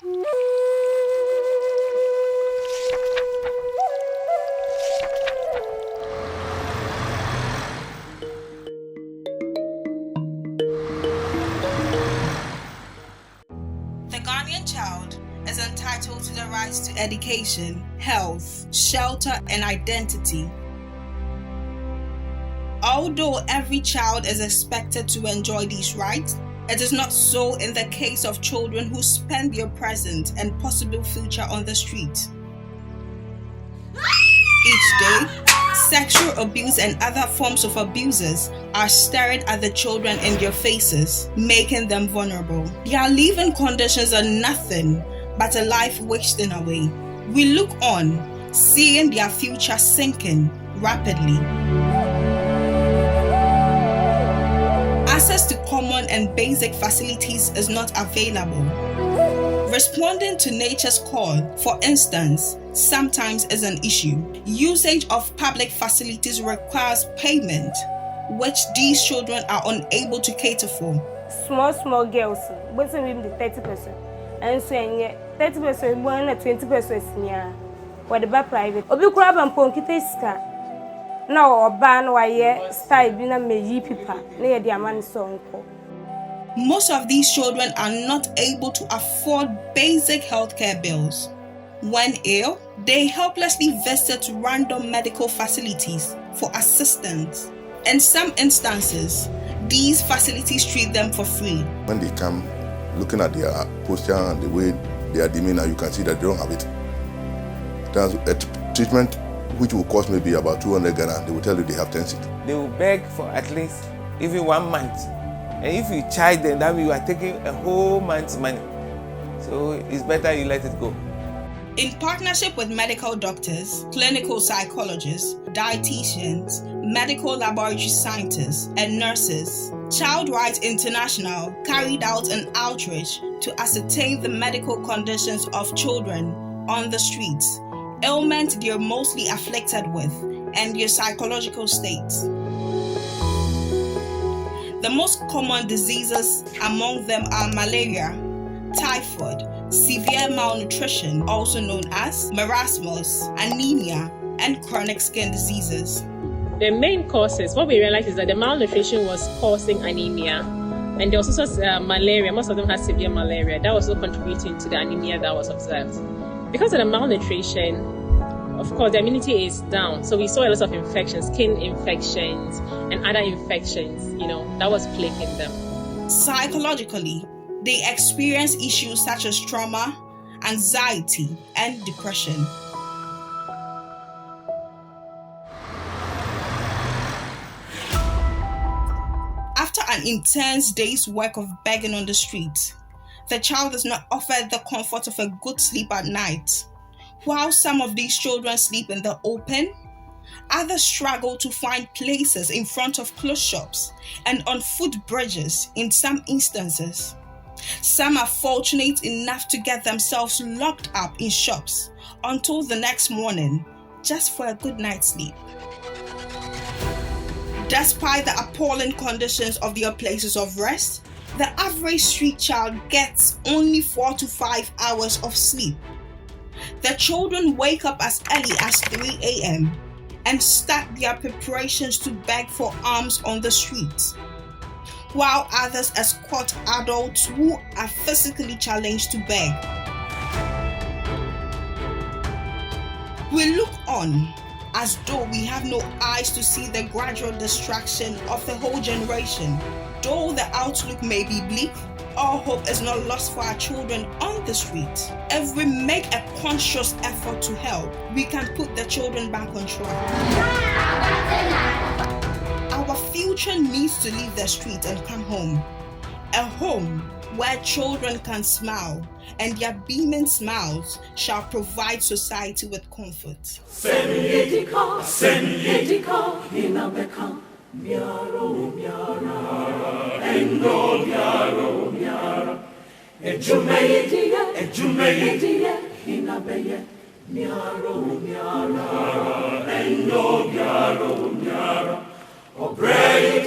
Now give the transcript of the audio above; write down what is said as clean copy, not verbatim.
The Ghanaian child is entitled to the rights to education, health, shelter, and identity. Although every child is expected to enjoy these rights, it is not so in the case of children who spend their present and possible future on the street. Each day, sexual abuse and other forms of abuses are staring at the children in their faces, making them vulnerable. Their living conditions are nothing but a life wasting away. We look on, seeing their future sinking rapidly. Access to common and basic facilities is not available. Responding to nature's call, for instance, sometimes is an issue. Usage of public facilities requires payment, which these children are unable to cater for. Small girls, but even the 30%. And so 30% more than 20% near. What about private? Obi crab and ponkite ska. Now or ban why style bina me yi pipa near the man song. Most of these children are not able to afford basic healthcare bills. When ill, they helplessly visit random medical facilities for assistance. In some instances, these facilities treat them for free. When they come, looking at their posture and the way they are demeanor, you can see that they don't have it. There's a treatment which will cost maybe about 200 Ghana. They will tell you they have 10 seats. They will beg for at least even 1 month. And if you charge them, that means you are taking a whole month's money. So it's better you let it go. In partnership with medical doctors, clinical psychologists, dietitians, medical laboratory scientists, and nurses, Child Rights International carried out an outreach to ascertain the medical conditions of children on the streets, ailments they are mostly afflicted with, and their psychological states. The most common diseases among them are malaria, typhoid, severe malnutrition, also known as marasmus, anemia, and chronic skin diseases. The main causes, what we realized is that the malnutrition was causing anemia, and there was also malaria. Most of them had severe malaria. That was also contributing to the anemia that was observed. Because of the malnutrition, of course, the immunity is down. So we saw a lot of infections, skin infections, and other infections, that was plaguing them. Psychologically, they experience issues such as trauma, anxiety, and depression. After an intense day's work of begging on the street, the child is not offered the comfort of a good sleep at night. While some of these children sleep in the open, others struggle to find places in front of clothes shops and on footbridges in some instances. Some are fortunate enough to get themselves locked up in shops until the next morning, just for a good night's sleep. Despite the appalling conditions of their places of rest, the average street child gets only 4 to 5 hours of sleep. The children wake up as early as 3 a.m. and start their preparations to beg for alms on the streets, while others escort adults who are physically challenged to beg. We look on as though we have no eyes to see the gradual destruction of the whole generation. Though the outlook may be bleak, all hope is not lost for our children on the street. If we make a conscious effort to help, we can put the children back on track. Our future needs to leave the street and come home. A home where children can smile, and their beaming smiles shall provide society with comfort. Miaro, miara, endo miaro, miara, ejumeidie, hinabeye, miaro, miara, endo miaro, miara, obrei,